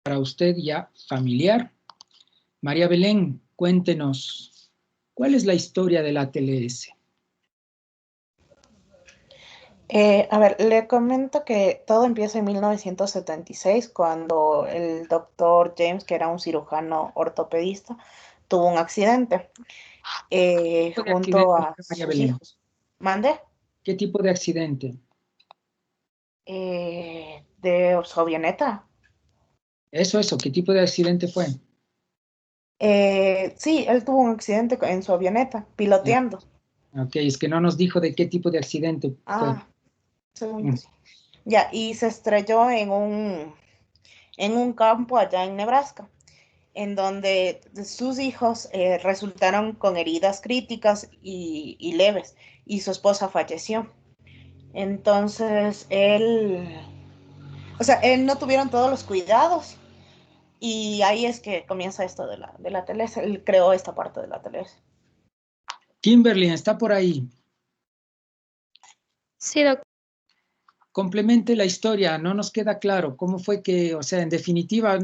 para usted ya familiar. María Belén, cuéntenos, ¿cuál es la historia del ATLS? A ver, le comento que todo empieza en 1976 cuando el doctor James, que era un cirujano ortopedista, tuvo un accidente ¿Qué tipo de junto accidente a fue, María sus Belén? hijos. ¿Mande? ¿Qué tipo de accidente? De su avioneta. Eso, ¿qué tipo de accidente fue? Sí, él tuvo un accidente en su avioneta, Ya, piloteando. ok, es que no nos dijo de qué tipo de accidente fue. Ah, según yo Mm. sí. Ya, y se estrelló en un campo allá en Nebraska, en donde sus hijos resultaron con heridas críticas y leves, y su esposa falleció. Entonces, él no tuvieron todos los cuidados, y ahí es que comienza esto de la TLS. Él creó esta parte de la TLS. Kimberly, está por ahí. Sí, doctor. Complemente la historia, no nos queda claro cómo fue que, o sea, en definitiva,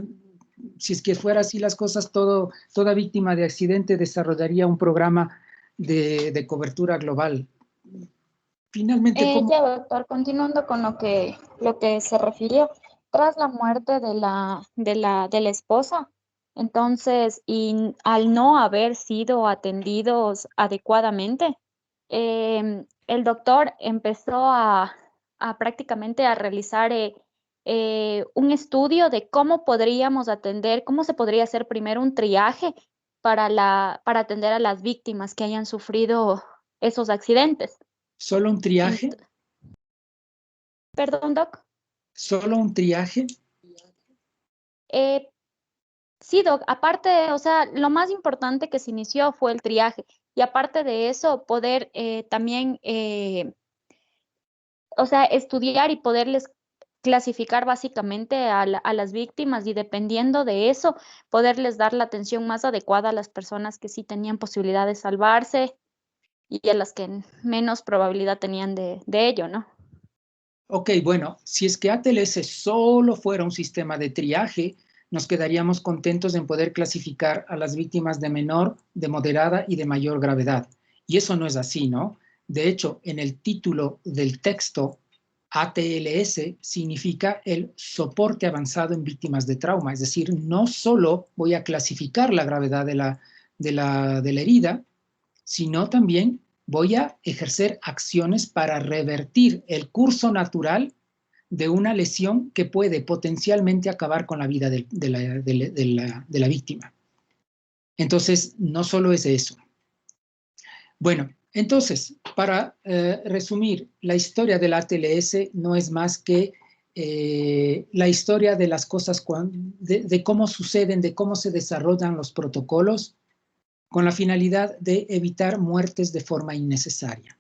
si es que fuera así las cosas, toda víctima de accidente desarrollaría un programa de cobertura global. Finalmente, ¿cómo? Ya, doctor, continuando con lo que se refirió, tras la muerte de la esposa, entonces, y al no haber sido atendidos adecuadamente, el doctor empezó a prácticamente a realizar un estudio de cómo podríamos atender, cómo se podría hacer primero un triaje para atender a las víctimas que hayan sufrido esos accidentes. ¿Solo un triaje? Ent- Perdón, Doc. ¿Solo un triaje? Eh, sí, Doc, aparte, o sea, lo más importante que se inició fue el triaje. Y aparte de eso, poder también, o sea, estudiar y poderles clasificar básicamente a las víctimas y dependiendo de eso, poderles dar la atención más adecuada a las personas que sí tenían posibilidad de salvarse y a las que menos probabilidad tenían de ello, ¿no? Ok, bueno, si es que ATLS solo fuera un sistema de triaje, nos quedaríamos contentos en poder clasificar a las víctimas de menor, de moderada y de mayor gravedad. Y eso no es así, ¿no? De hecho, en el título del texto, ATLS significa el soporte avanzado en víctimas de trauma, es decir, no solo voy a clasificar la gravedad de la herida, sino también voy a ejercer acciones para revertir el curso natural de una lesión que puede potencialmente acabar con la vida de la víctima. Entonces, no solo es eso. Bueno, entonces, para resumir, la historia del ATLS no es más que la historia de las cosas, de cómo suceden, de cómo se desarrollan los protocolos con la finalidad de evitar muertes de forma innecesaria.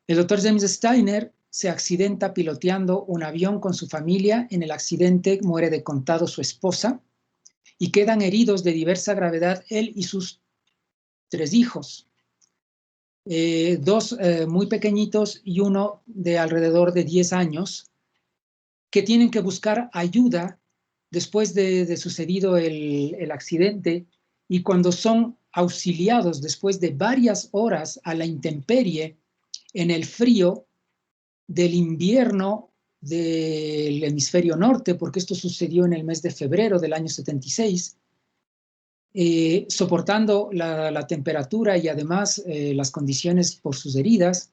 El doctor James Steiner se accidenta piloteando un avión con su familia. En el accidente muere de contado su esposa y quedan heridos de diversa gravedad él y sus 3 hijos. Dos muy pequeñitos y uno de alrededor de 10 años, que tienen que buscar ayuda después de sucedido el accidente, y cuando son auxiliados después de varias horas a la intemperie en el frío del invierno del hemisferio norte, porque esto sucedió en el mes de febrero del año 76, soportando la temperatura y además las condiciones por sus heridas,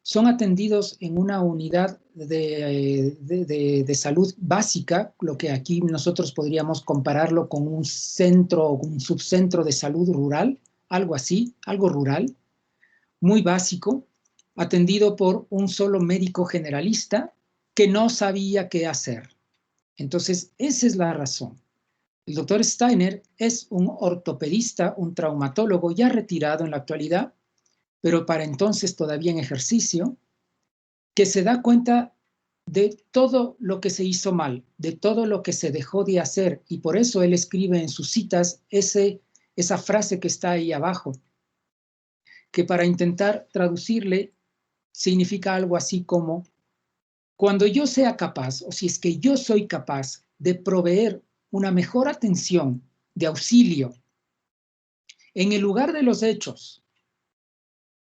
son atendidos en una unidad de salud básica, lo que aquí nosotros podríamos compararlo con un centro o un subcentro de salud rural, algo así, algo rural, muy básico, atendido por un solo médico generalista que no sabía qué hacer. Entonces, esa es la razón. El doctor Steiner es un ortopedista, un traumatólogo ya retirado en la actualidad, pero para entonces todavía en ejercicio, que se da cuenta de todo lo que se hizo mal, de todo lo que se dejó de hacer, y por eso él escribe en sus citas esa frase que está ahí abajo, que para intentar traducirle significa algo así como: cuando yo sea capaz, o si es que yo soy capaz de proveer una mejor atención de auxilio en el lugar de los hechos,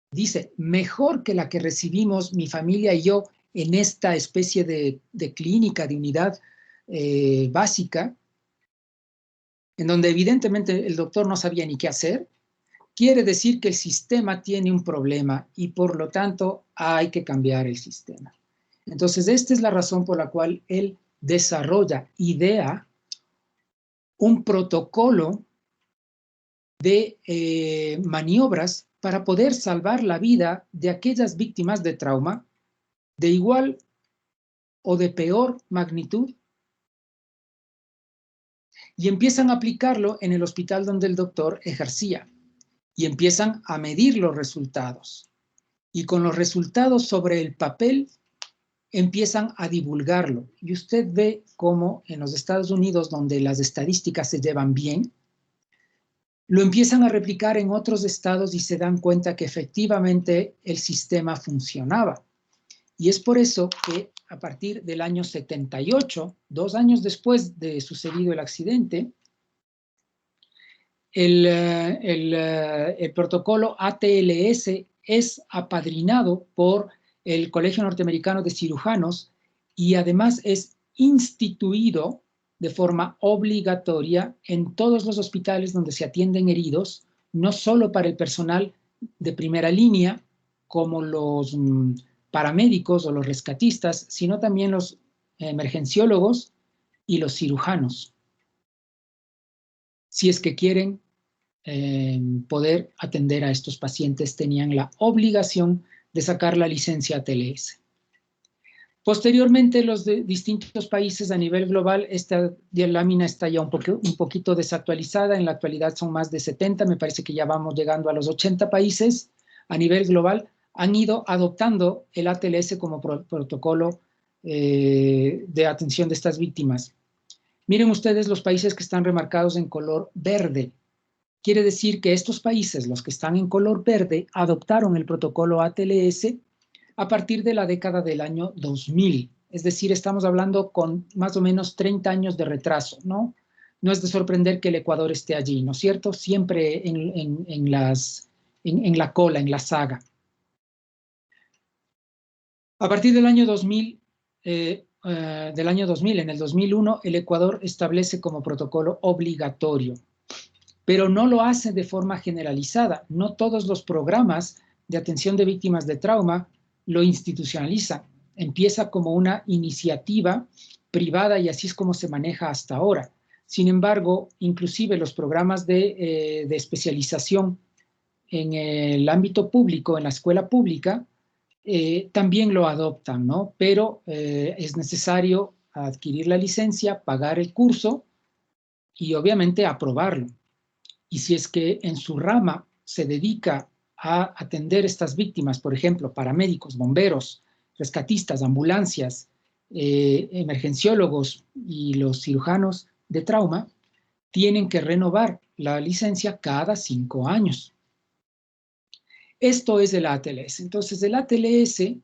dice, mejor que la que recibimos mi familia y yo en esta especie de clínica, de unidad básica, en donde evidentemente el doctor no sabía ni qué hacer, quiere decir que el sistema tiene un problema y por lo tanto hay que cambiar el sistema. Entonces, esta es la razón por la cual él desarrolla, idea un protocolo de maniobras para poder salvar la vida de aquellas víctimas de trauma de igual o de peor magnitud, y empiezan a aplicarlo en el hospital donde el doctor ejercía y empiezan a medir los resultados, y con los resultados sobre el papel empiezan a divulgarlo. Y usted ve cómo en los Estados Unidos, donde las estadísticas se llevan bien, lo empiezan a replicar en otros estados y se dan cuenta que efectivamente el sistema funcionaba. Y es por eso que a partir del año 78, 2 años después de sucedido el accidente, el protocolo ATLS es apadrinado por el Colegio Norteamericano de Cirujanos y además es instituido de forma obligatoria en todos los hospitales donde se atienden heridos, no solo para el personal de primera línea, como los paramédicos o los rescatistas, sino también los emergenciólogos y los cirujanos, si es que quieren poder atender a estos pacientes, tenían la obligación de sacar la licencia ATLS. Posteriormente, los distintos países a nivel global, esta lámina está ya un poquito desactualizada, en la actualidad son más de 70, me parece que ya vamos llegando a los 80 países a nivel global, han ido adoptando el ATLS como protocolo de atención de estas víctimas. Miren ustedes los países que están remarcados en color verde. Quiere decir que estos países, los que están en color verde, adoptaron el protocolo ATLS a partir de la década del año 2000. Es decir, estamos hablando con más o menos 30 años de retraso, ¿no? No es de sorprender que el Ecuador esté allí, ¿no es cierto? Siempre en la cola, en la saga. A partir del año 2000, en el 2001, el Ecuador establece como protocolo obligatorio, pero no lo hace de forma generalizada. No todos los programas de atención de víctimas de trauma lo institucionalizan. Empieza como una iniciativa privada y así es como se maneja hasta ahora. Sin embargo, inclusive los programas de especialización en el ámbito público, en la escuela pública, también lo adoptan, ¿no? Pero es necesario adquirir la licencia, pagar el curso y obviamente aprobarlo. Y si es que en su rama se dedica a atender estas víctimas, por ejemplo, paramédicos, bomberos, rescatistas, ambulancias, emergenciólogos y los cirujanos de trauma, tienen que renovar la licencia cada 5 años. Esto es el ATLS. Entonces, el ATLS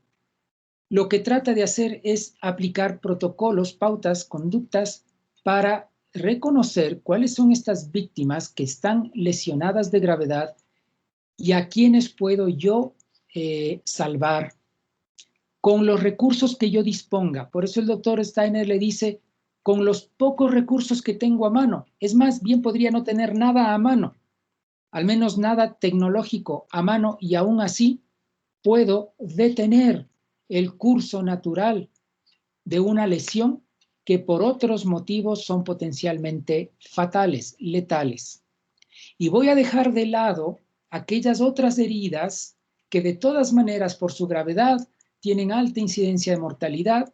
lo que trata de hacer es aplicar protocolos, pautas, conductas para reconocer cuáles son estas víctimas que están lesionadas de gravedad y a quienes puedo yo salvar con los recursos que yo disponga. Por eso el doctor Steiner le dice, con los pocos recursos que tengo a mano. Es más, bien podría no tener nada a mano, al menos nada tecnológico a mano, y aún así puedo detener el curso natural de una lesión que por otros motivos son potencialmente fatales, letales. Y voy a dejar de lado aquellas otras heridas que de todas maneras por su gravedad tienen alta incidencia de mortalidad,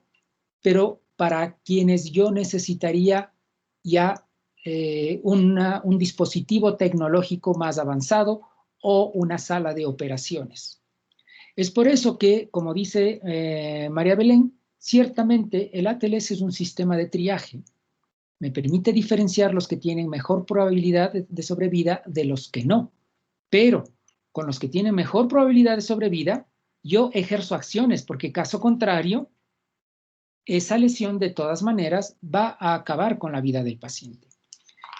pero para quienes yo necesitaría ya un dispositivo tecnológico más avanzado o una sala de operaciones. Es por eso que, como dice María Belén, ciertamente el ATLS es un sistema de triaje. Me permite diferenciar los que tienen mejor probabilidad de sobrevida de los que no. Pero con los que tienen mejor probabilidad de sobrevida, yo ejerzo acciones, porque caso contrario, esa lesión de todas maneras va a acabar con la vida del paciente.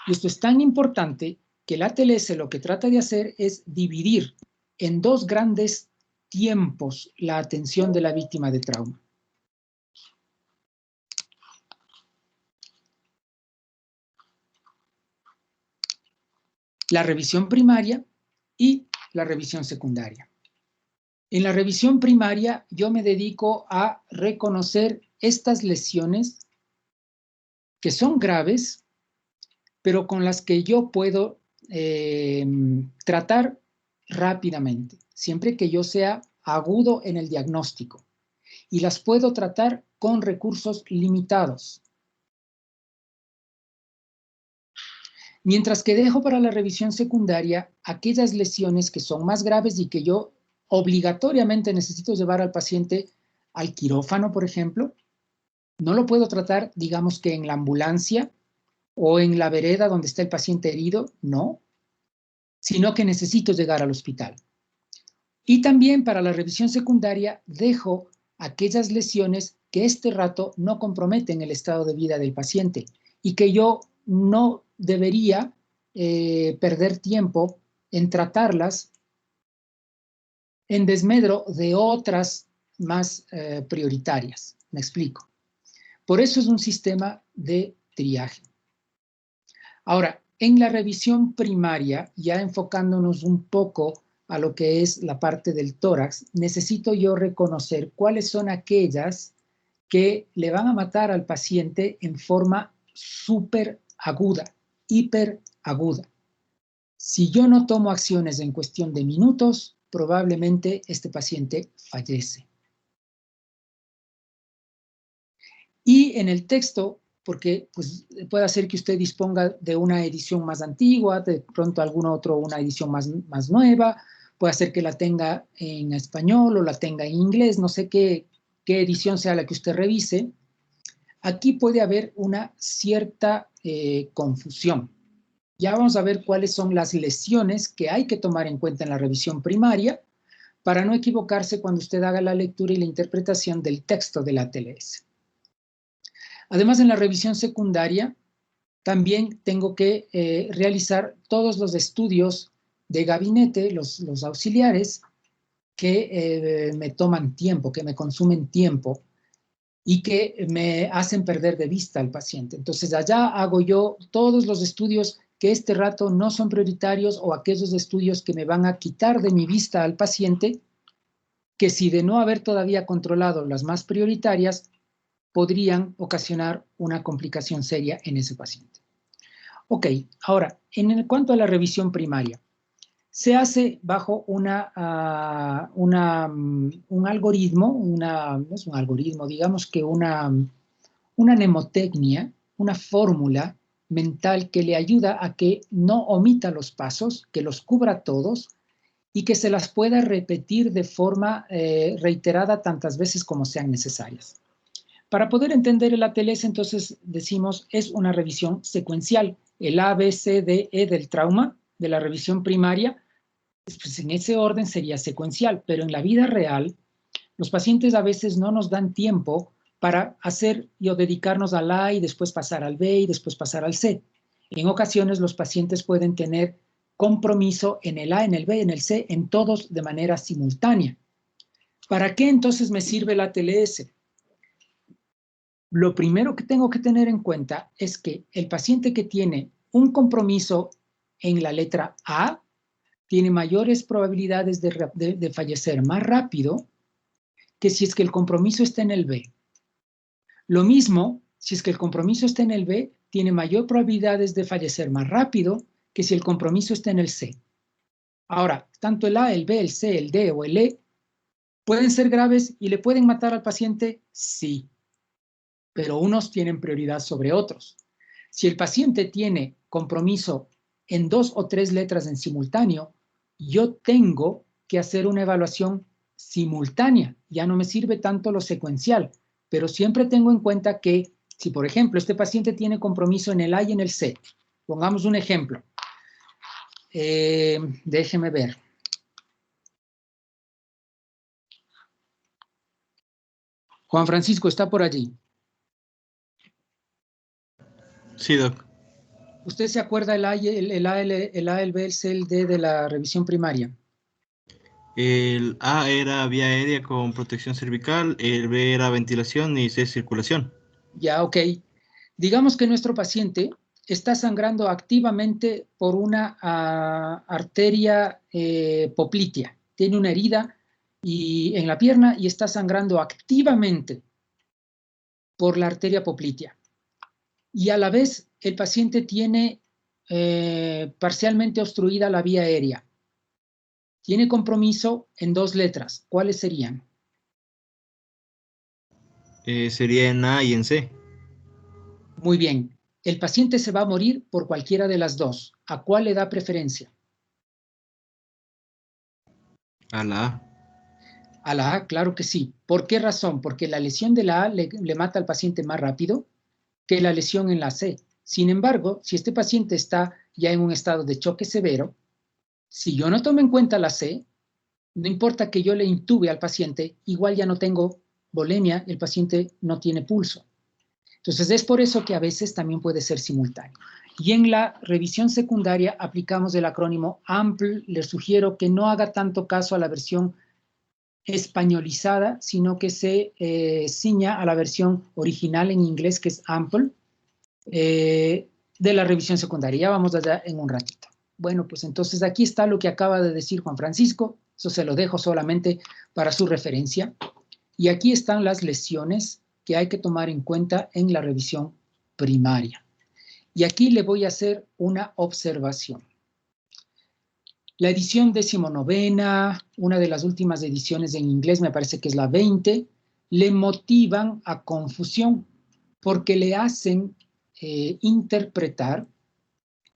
Y esto es tan importante que la ATLS lo que trata de hacer es dividir en dos grandes tiempos la atención de la víctima de trauma. La revisión primaria y la revisión secundaria. En la revisión primaria yo me dedico a reconocer estas lesiones que son graves, pero con las que yo puedo tratar rápidamente, siempre que yo sea agudo en el diagnóstico, y las puedo tratar con recursos limitados. Mientras que dejo para la revisión secundaria aquellas lesiones que son más graves y que yo obligatoriamente necesito llevar al paciente al quirófano, por ejemplo. No lo puedo tratar, digamos que en la ambulancia o en la vereda donde está el paciente herido, no, sino que necesito llegar al hospital. Y también para la revisión secundaria dejo aquellas lesiones que este rato no comprometen el estado de vida del paciente y que yo no debería perder tiempo en tratarlas en desmedro de otras más prioritarias. Me explico. Por eso es un sistema de triaje. Ahora, en la revisión primaria, ya enfocándonos un poco a lo que es la parte del tórax, necesito yo reconocer cuáles son aquellas que le van a matar al paciente en forma súper aguda, hiper aguda. Si yo no tomo acciones en cuestión de minutos, probablemente este paciente fallece. Y en el texto, porque pues, puede ser que usted disponga de una edición más antigua, de pronto una edición más nueva, puede ser que la tenga en español o la tenga en inglés, no sé qué edición sea la que usted revise. Aquí puede haber una cierta confusión. Ya vamos a ver cuáles son las lesiones que hay que tomar en cuenta en la revisión primaria para no equivocarse cuando usted haga la lectura y la interpretación del texto de la ATLS. Además, en la revisión secundaria, también tengo que realizar todos los estudios de gabinete, los auxiliares, que me toman tiempo, que me consumen tiempo y que me hacen perder de vista al paciente. Entonces, allá hago yo todos los estudios que este rato no son prioritarios o aquellos estudios que me van a quitar de mi vista al paciente, que si de no haber todavía controlado las más prioritarias, podrían ocasionar una complicación seria en ese paciente. Ok, ahora, en cuanto a la revisión primaria, se hace bajo un algoritmo, no es un algoritmo, digamos que una mnemotecnia, una fórmula mental que le ayuda a que no omita los pasos, que los cubra todos y que se las pueda repetir de forma reiterada tantas veces como sean necesarias. Para poder entender el ATLS, entonces decimos, es una revisión secuencial. El A, B, C, D, E del trauma, de la revisión primaria, pues en ese orden sería secuencial, pero en la vida real, los pacientes a veces no nos dan tiempo para hacer o dedicarnos al A y después pasar al B y después pasar al C. En ocasiones los pacientes pueden tener compromiso en el A, en el B, en el C, en todos de manera simultánea. ¿Para qué entonces me sirve la ATLS? Lo primero que tengo que tener en cuenta es que el paciente que tiene un compromiso en la letra A tiene mayores probabilidades de fallecer más rápido que si es que el compromiso está en el B. Lo mismo, si es que el compromiso está en el B, tiene mayor probabilidades de fallecer más rápido que si el compromiso está en el C. Ahora, tanto el A, el B, el C, el D o el E pueden ser graves y le pueden matar al paciente, sí, pero unos tienen prioridad sobre otros. Si el paciente tiene compromiso en 2 o 3 letras en simultáneo, yo tengo que hacer una evaluación simultánea. Ya no me sirve tanto lo secuencial, pero siempre tengo en cuenta que si, por ejemplo, este paciente tiene compromiso en el A y en el C, pongamos un ejemplo. Déjeme ver. Juan Francisco está por allí. Sí, doc. ¿Usted se acuerda el A, el A, el B, el C, el D de la revisión primaria? El A era vía aérea con protección cervical, el B era ventilación y C circulación. Ya, ok. Digamos que nuestro paciente está sangrando activamente por una arteria poplitea. Tiene una herida en la pierna y está sangrando activamente por la arteria poplitea. Y a la vez el paciente tiene parcialmente obstruida la vía aérea. Tiene compromiso en 2 letras. ¿Cuáles serían? Sería en A y en C. Muy bien. El paciente se va a morir por cualquiera de las dos. ¿A cuál le da preferencia? A la A. A la A, claro que sí. ¿Por qué razón? Porque la lesión de la A le mata al paciente más rápido que la lesión en la C. Sin embargo, si este paciente está ya en un estado de choque severo, si yo no tomo en cuenta la C, no importa que yo le intube al paciente, igual ya no tengo volemia, el paciente no tiene pulso. Entonces, es por eso que a veces también puede ser simultáneo. Y en la revisión secundaria aplicamos el acrónimo AMPL. Les sugiero que no haga tanto caso a la versión españolizada, sino que se ciña a la versión original en inglés, que es AMPL, de la revisión secundaria. Ya vamos allá en un ratito. Bueno, pues entonces aquí está lo que acaba de decir Juan Francisco. Eso se lo dejo solamente para su referencia. Y aquí están las lesiones que hay que tomar en cuenta en la revisión primaria. Y aquí le voy a hacer una observación. La edición 19ª, una de las últimas ediciones en inglés, me parece que es la 20, le motivan a confusión porque le hacen interpretar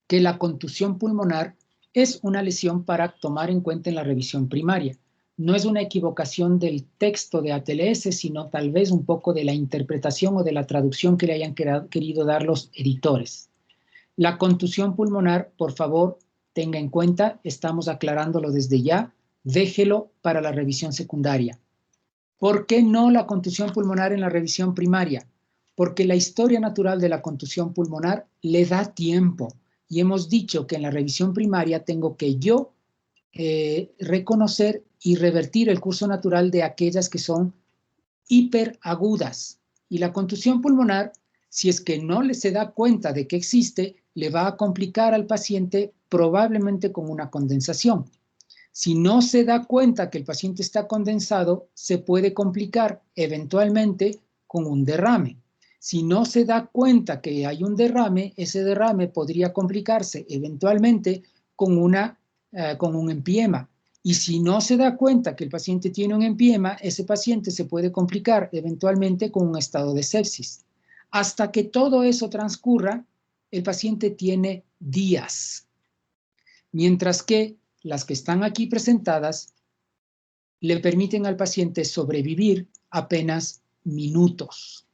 que la contusión pulmonar es una lesión para tomar en cuenta en la revisión primaria. No es una equivocación del texto de ATLS, sino tal vez un poco de la interpretación o de la traducción que le hayan querido dar los editores. La contusión pulmonar, por favor, tenga en cuenta, estamos aclarándolo desde ya, déjelo para la revisión secundaria. ¿Por qué no la contusión pulmonar en la revisión primaria? Porque la historia natural de la contusión pulmonar le da tiempo. Y hemos dicho que en la revisión primaria tengo que yo reconocer y revertir el curso natural de aquellas que son hiperagudas. Y la contusión pulmonar, si es que no se da cuenta de que existe, le va a complicar al paciente probablemente con una condensación. Si no se da cuenta que el paciente está condensado, se puede complicar eventualmente con un derrame. Si no se da cuenta que hay un derrame, ese derrame podría complicarse eventualmente con un empiema. Y si no se da cuenta que el paciente tiene un empiema, ese paciente se puede complicar eventualmente con un estado de sepsis. Hasta que todo eso transcurra, el paciente tiene días. Mientras que las que están aquí presentadas le permiten al paciente sobrevivir apenas minutos.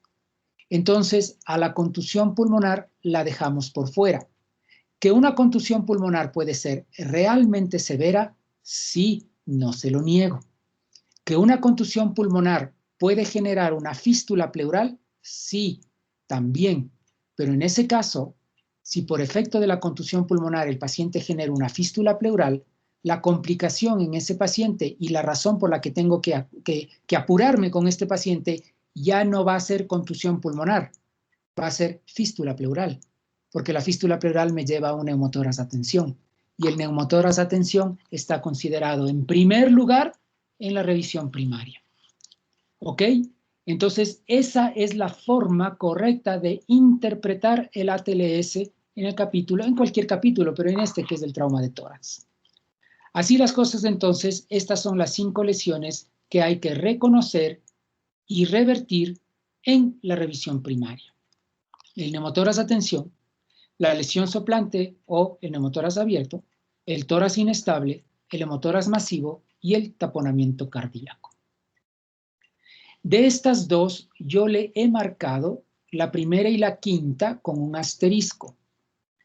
Entonces, a la contusión pulmonar la dejamos por fuera. ¿Que una contusión pulmonar puede ser realmente severa? Sí, no se lo niego. ¿Que una contusión pulmonar puede generar una fístula pleural? Sí, también. Pero en ese caso, si por efecto de la contusión pulmonar el paciente genera una fístula pleural, la complicación en ese paciente y la razón por la que tengo que apurarme con este paciente ya no va a ser contusión pulmonar, va a ser fístula pleural, porque la fístula pleural me lleva a un neumotórax a tensión. Y el neumotórax a tensión está considerado en primer lugar en la revisión primaria. ¿Ok? Entonces, esa es la forma correcta de interpretar el ATLS en el capítulo, en cualquier capítulo, pero en este que es del trauma de tórax. Así las cosas, entonces, estas son las 5 lesiones que hay que reconocer y revertir en la revisión primaria. El neumotórax a tensión, la lesión soplante o el neumotórax abierto, el tórax inestable, el hemotórax masivo y el taponamiento cardíaco. De estas dos, yo le he marcado la primera y la quinta con un asterisco.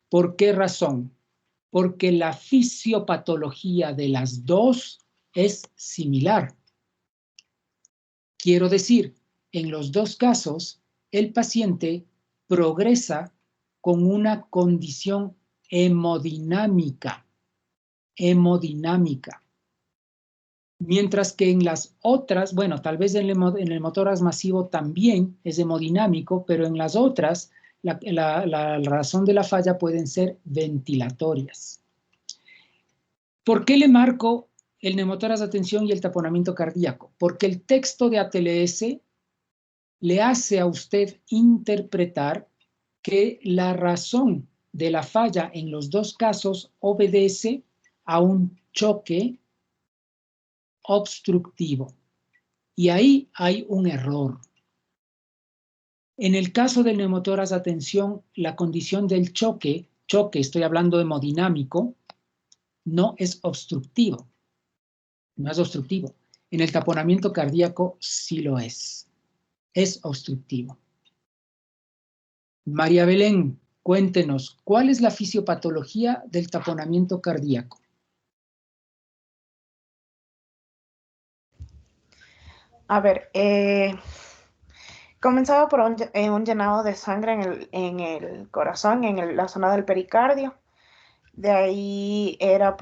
¿Por qué razón? Porque la fisiopatología de las dos es similar. Quiero decir, en los dos casos, el paciente progresa con una condición hemodinámica. Mientras que en las otras, bueno, tal vez en el motor masivo también es hemodinámico, pero en las otras la razón de la falla pueden ser ventilatorias. ¿Por qué le marco el neumotórax de atención y el taponamiento cardíaco? Porque el texto de ATLS le hace a usted interpretar que la razón de la falla en los dos casos obedece a un choque obstructivo. Y ahí hay un error. En el caso del neumotórax de atención, la condición del choque, estoy hablando hemodinámico, no es obstructivo. No es obstructivo. En el taponamiento cardíaco sí lo es. Es obstructivo. María Belén, cuéntenos, ¿cuál es la fisiopatología del taponamiento cardíaco? A ver, comenzaba por un llenado de sangre en el corazón, en la zona del pericardio. De ahí era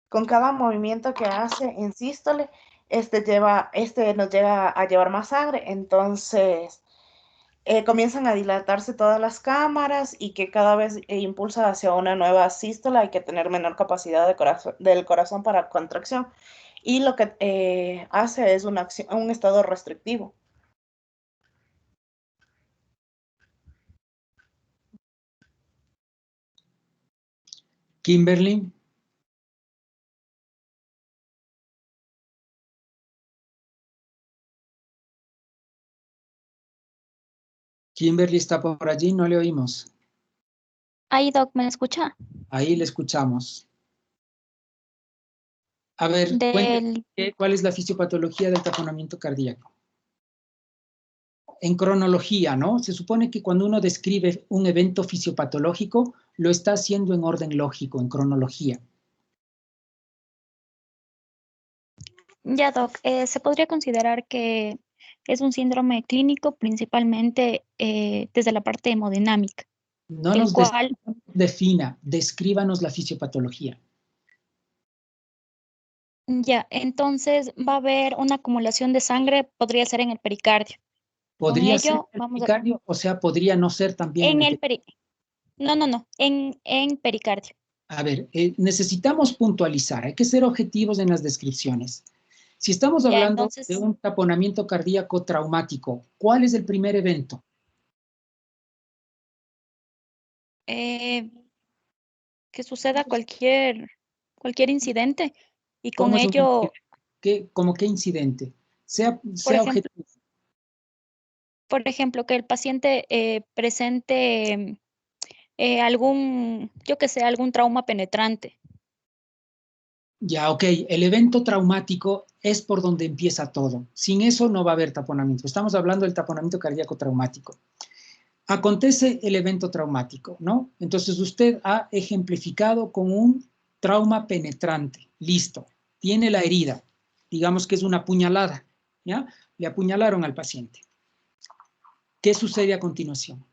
con cada movimiento que hace en sístole, nos llega a llevar más sangre, entonces comienzan a dilatarse todas las cámaras y que cada vez impulsa hacia una nueva sístola, hay que tener menor capacidad del corazón para contracción. Y lo que hace es un estado restrictivo. Kimberly. Kimberly está por allí, no le oímos. Ahí, Doc, ¿me escucha? Ahí le escuchamos. A ver, cuénteme, ¿cuál es la fisiopatología del taponamiento cardíaco? En cronología, ¿no? Se supone que cuando uno describe un evento fisiopatológico, lo está haciendo en orden lógico, en cronología. Ya, Doc, se podría considerar que es un síndrome clínico principalmente desde la parte hemodinámica, No el nos cual... defina, descríbanos la fisiopatología. Ya, entonces va a haber una acumulación de sangre, podría ser en el pericardio. Con ¿Podría ser ello, en el vamos a... pericardio? O sea, podría no ser también en En el el pericardio. No, en pericardio. A ver, necesitamos puntualizar, hay que ser objetivos en las descripciones. Si estamos Ya, hablando entonces, de un taponamiento cardíaco traumático, ¿cuál es el primer evento? que suceda cualquier incidente y con ¿Cómo es un ello, incidente? ¿Cómo qué incidente? Sea por ejemplo, objetivo. que el paciente presente yo que sé, algún trauma penetrante. Ya, ok, el evento traumático es por donde empieza todo. Sin eso no va a haber taponamiento. Estamos hablando del taponamiento cardíaco traumático. Acontece el evento traumático, ¿no? Entonces usted ha ejemplificado con un trauma penetrante. Listo. Tiene la herida. Digamos que es una puñalada, ¿ya? Le apuñalaron al paciente. ¿Qué sucede a continuación?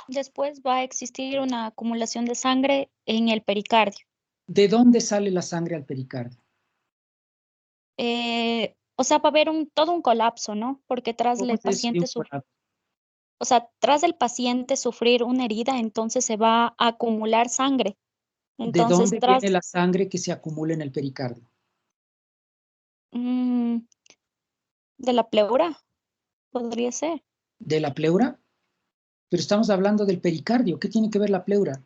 Después va a existir una acumulación de sangre en el pericardio. ¿De dónde sale la sangre al pericardio? O sea, va a haber todo un colapso, ¿no? Porque tras ¿Cómo el es eso de un paciente, colapso? o sea, tras el paciente sufrir una herida, entonces se va a acumular sangre. ¿De Entonces, dónde viene la sangre que se acumula en el pericardio? De la pleura, podría ser. ¿De la pleura? Pero estamos hablando del pericardio. ¿Qué tiene que ver la pleura?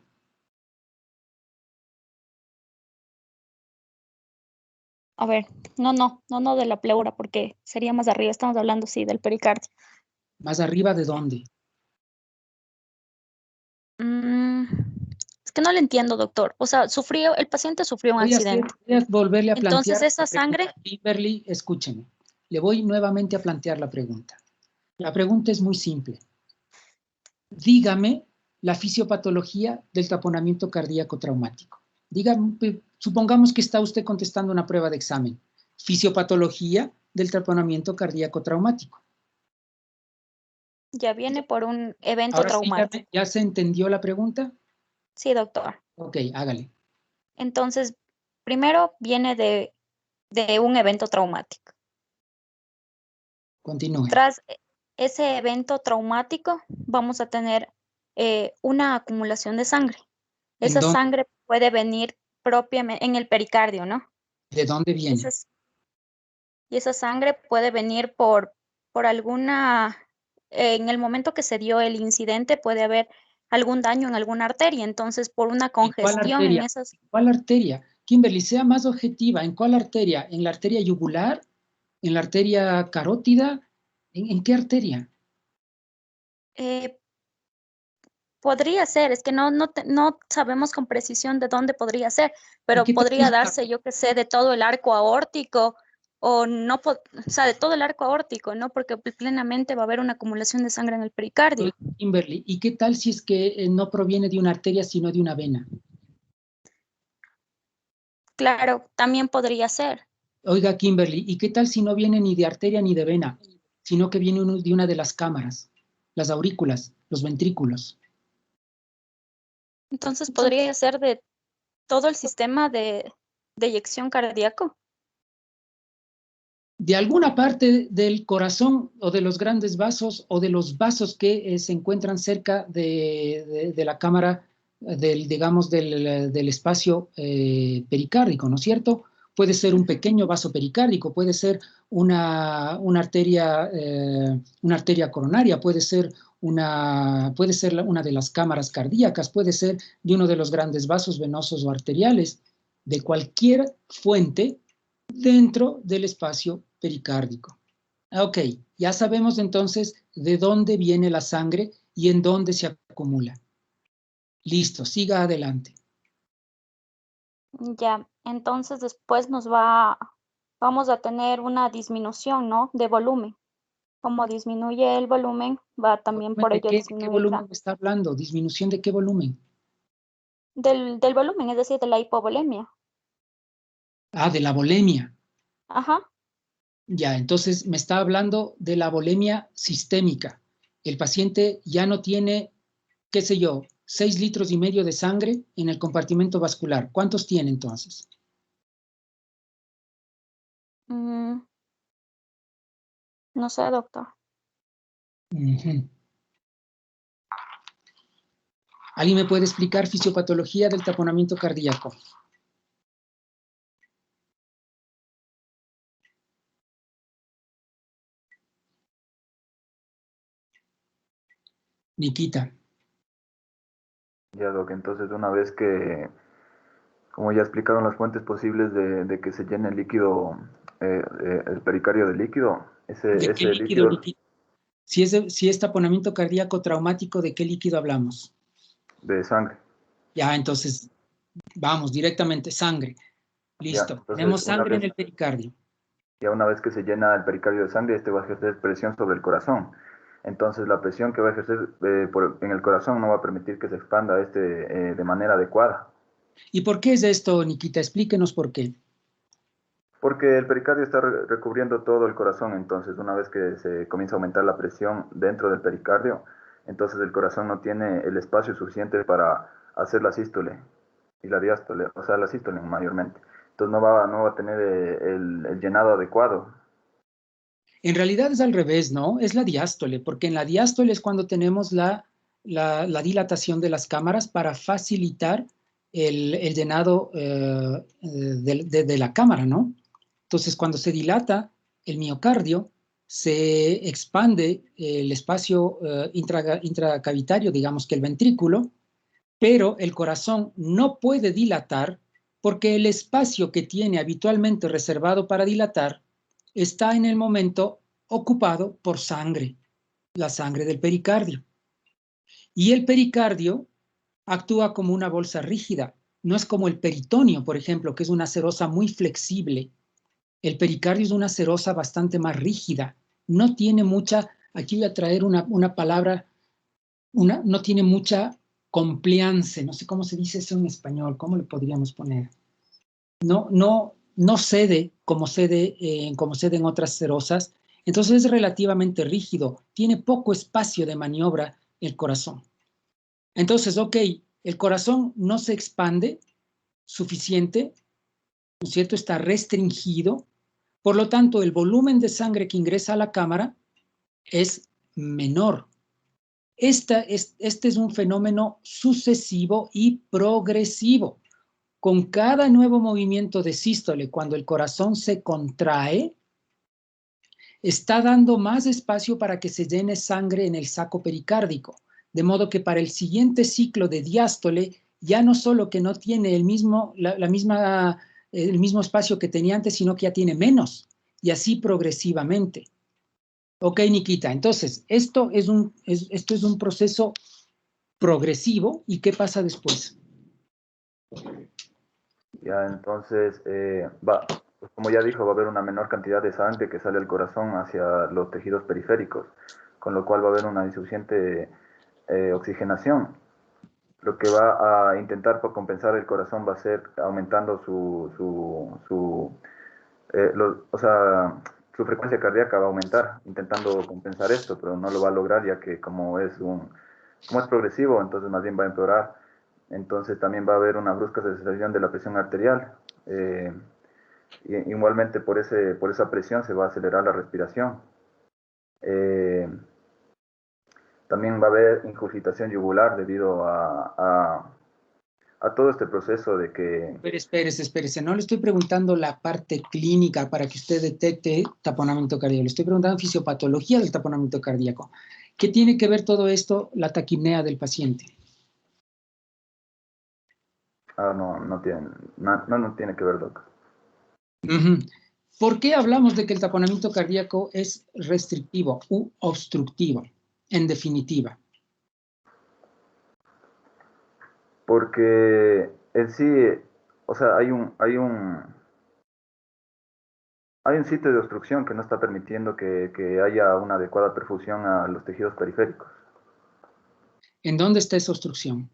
A ver, no de la pleura, porque sería más arriba. Estamos hablando, sí, del pericardio. ¿Más arriba de dónde? Mm, es que no le entiendo, doctor. O sea, el paciente sufrió un Voy a accidente. volverle a Entonces, plantear la esa pregunta. sangre, Kimberly, escúcheme. Le voy nuevamente a plantear la pregunta. La pregunta es muy simple. Dígame la fisiopatología del taponamiento cardíaco traumático. Dígame, supongamos que está usted contestando una prueba de examen. Fisiopatología del taponamiento cardíaco traumático. Ya viene por un evento Ahora sí, traumático. ¿ya se entendió la pregunta? Sí, doctor. Ok, hágale. Entonces, primero viene de un evento traumático. Continúe. Tras ese evento traumático, vamos a tener una acumulación de sangre. ¿En Esa dónde? sangre puede venir propiamente en el pericardio, ¿no? ¿De dónde viene? Y esa sangre puede venir por alguna, en el momento que se dio el incidente puede haber algún daño en alguna arteria, entonces por una ¿En cuál congestión en arteria? esas, ¿En cuál arteria? Kimberly, sea más objetiva. ¿En cuál arteria? ¿En la arteria yugular? ¿En la arteria carótida? ¿En qué arteria? podría ser, es que no sabemos con precisión de dónde podría ser, ¿Y pero qué tal podría si- darse, yo que sé, de todo el arco aórtico o no, o sea, de todo el arco aórtico, ¿no? Porque plenamente va a haber una acumulación de sangre en el pericardio. Kimberly, ¿y qué tal si es que no proviene de una arteria, sino de una vena? Claro, también podría ser. Oiga, Kimberly, ¿y qué tal si no viene ni de arteria ni de vena, sino que viene de una de las cámaras, las aurículas, los ventrículos? Entonces podría ser de todo el sistema de eyección cardíaco. De alguna parte del corazón o de los grandes vasos o de los vasos que se encuentran cerca de la cámara digamos, del espacio pericárdico, ¿no es cierto? Puede ser un pequeño vaso pericárdico, puede ser una arteria coronaria, puede ser una de las cámaras cardíacas, puede ser de uno de los grandes vasos venosos o arteriales, de cualquier fuente dentro del espacio pericárdico. Ok, ya sabemos entonces de dónde viene la sangre y en dónde se acumula. Listo, siga adelante. Ya, entonces después vamos a tener una disminución, ¿no? De volumen. Como disminuye el volumen, va también por ¿De ello a qué disminuir volumen está hablando? ¿Disminución de qué volumen? del volumen, es decir, de la hipovolemia. Ah, de la volemia. Ajá. Ya, entonces me está hablando de la volemia sistémica. El paciente ya no tiene, qué sé yo, 6,5 litros de sangre en el compartimento vascular. ¿Cuántos tiene entonces? No sé, doctor. ¿Alguien me puede explicar fisiopatología del taponamiento cardíaco? Nikita. Ya, Doc, entonces una vez que, como ya explicaron las fuentes posibles de que se llene el líquido, el pericardio de líquido, ¿De qué ese líquido, líquido Nikita? Si es taponamiento cardíaco traumático, ¿de qué líquido hablamos? de sangre. Ya, entonces, vamos, directamente, sangre. Ya, Listo, entonces tenemos sangre en el pericardio. ya una vez que se llena el pericardio de sangre, este va a ejercer presión sobre el corazón. Entonces la presión que va a ejercer en el corazón no va a permitir que se expanda de manera adecuada. ¿Y por qué es esto, Nikita? Explíquenos por qué. Porque el pericardio está recubriendo todo el corazón, entonces una vez que se comienza a aumentar la presión dentro del pericardio, entonces el corazón no tiene el espacio suficiente para hacer la sístole y la diástole, o sea, la sístole mayormente. Entonces no va a tener el llenado adecuado. En realidad es al revés, ¿no? Es la diástole, porque en la diástole es cuando tenemos la dilatación de las cámaras para facilitar el llenado de la cámara, ¿no? Entonces, cuando se dilata el miocardio, se expande el espacio intracavitario, digamos que el ventrículo, pero el corazón no puede dilatar porque el espacio que tiene habitualmente reservado para dilatar está en el momento ocupado por sangre, la sangre del pericardio. Y el pericardio actúa como una bolsa rígida, no es como el peritoneo, por ejemplo, que es una serosa muy flexible. El pericardio es una serosa bastante más rígida, no tiene mucha, aquí voy a traer una palabra, no tiene mucha compliance, no sé cómo se dice eso en español, ¿cómo le podríamos poner? No cede como ceden otras serosas, Entonces es relativamente rígido, tiene poco espacio de maniobra el corazón. Entonces, ok, el corazón no se expande suficiente, ¿no es cierto? Está restringido, por lo tanto, el volumen de sangre que ingresa a la cámara es menor. Este es un fenómeno sucesivo y progresivo. Con cada nuevo movimiento de sístole, cuando el corazón se contrae, está dando más espacio para que se llene sangre en el saco pericárdico, de modo que para el siguiente ciclo de diástole, ya no solo que no tiene el mismo espacio que tenía antes, sino que ya tiene menos, y así progresivamente. Ok, Nikita, entonces, esto es un proceso progresivo, ¿y qué pasa después? Ya, entonces, pues como ya dijo, va a haber una menor cantidad de sangre que sale del corazón hacia los tejidos periféricos, con lo cual va a haber una insuficiente oxigenación. Lo que va a intentar por compensar el corazón va a ser aumentando su frecuencia cardíaca va a aumentar, intentando compensar esto, pero no lo va a lograr ya que como es progresivo, entonces más bien va a empeorar. Entonces también va a haber una brusca desaceleración de la presión arterial. Y igualmente por esa presión se va a acelerar la respiración. También va a haber incurgitación yugular debido a todo este proceso de que... Espérese, no le estoy preguntando la parte clínica para que usted detecte taponamiento cardíaco, le estoy preguntando fisiopatología del taponamiento cardíaco. ¿Qué tiene que ver todo esto, la taquipnea del paciente? No tiene que ver, doc. ¿Por qué hablamos de que el taponamiento cardíaco es restrictivo u obstructivo, en definitiva? Porque en sí, o sea, hay un sitio de obstrucción que no está permitiendo que haya una adecuada perfusión a los tejidos periféricos. ¿En dónde está esa obstrucción?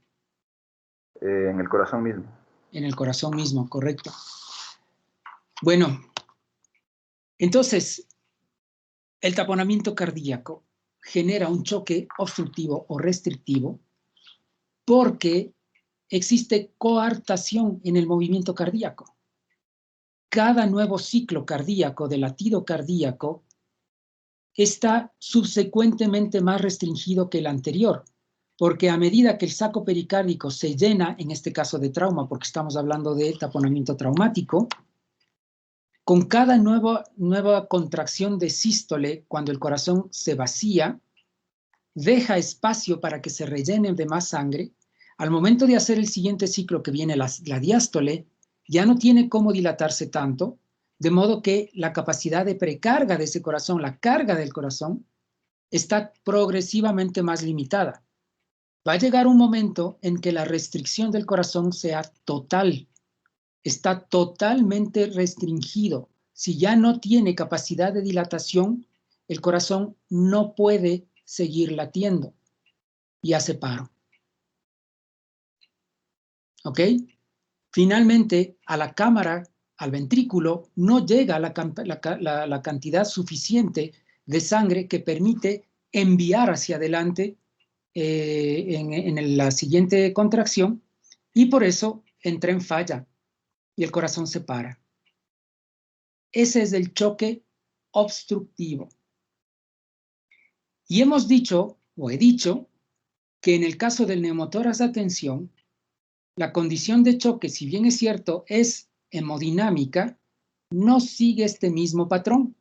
En el corazón mismo. En el corazón mismo, correcto. Bueno, entonces, el taponamiento cardíaco genera un choque obstructivo o restrictivo porque existe coartación en el movimiento cardíaco. Cada nuevo ciclo cardíaco de latido cardíaco está subsecuentemente más restringido que el anterior, porque a medida que el saco pericárdico se llena, en este caso de trauma, porque estamos hablando de taponamiento traumático, con cada nueva contracción de sístole, cuando el corazón se vacía, deja espacio para que se rellene de más sangre. Al momento de hacer el siguiente ciclo que viene la diástole, ya no tiene cómo dilatarse tanto, de modo que la capacidad de precarga de ese corazón, la carga del corazón, está progresivamente más limitada. Va a llegar un momento en que la restricción del corazón sea total. Está totalmente restringido. Si ya no tiene capacidad de dilatación, el corazón no puede seguir latiendo y hace paro. ¿Ok? Finalmente, a la cámara, al ventrículo, no llega la cantidad suficiente de sangre que permite enviar hacia adelante en la siguiente contracción, y por eso entra en falla y el corazón se para. Ese es el choque obstructivo. Y hemos dicho, o he dicho, que en el caso del neumotórax de atención, la condición de choque, si bien es cierto, es hemodinámica, no sigue este mismo patrón.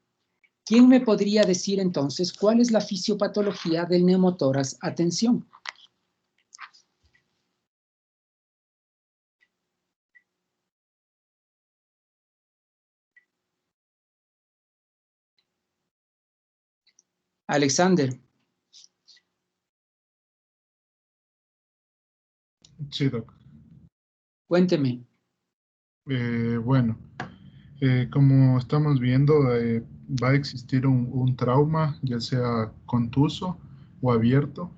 ¿Quién me podría decir entonces cuál es la fisiopatología del neumotórax a tensión? Alexander. Sí, doc. Cuénteme. Bueno, como estamos viendo, va a existir un trauma, ya sea contuso o abierto,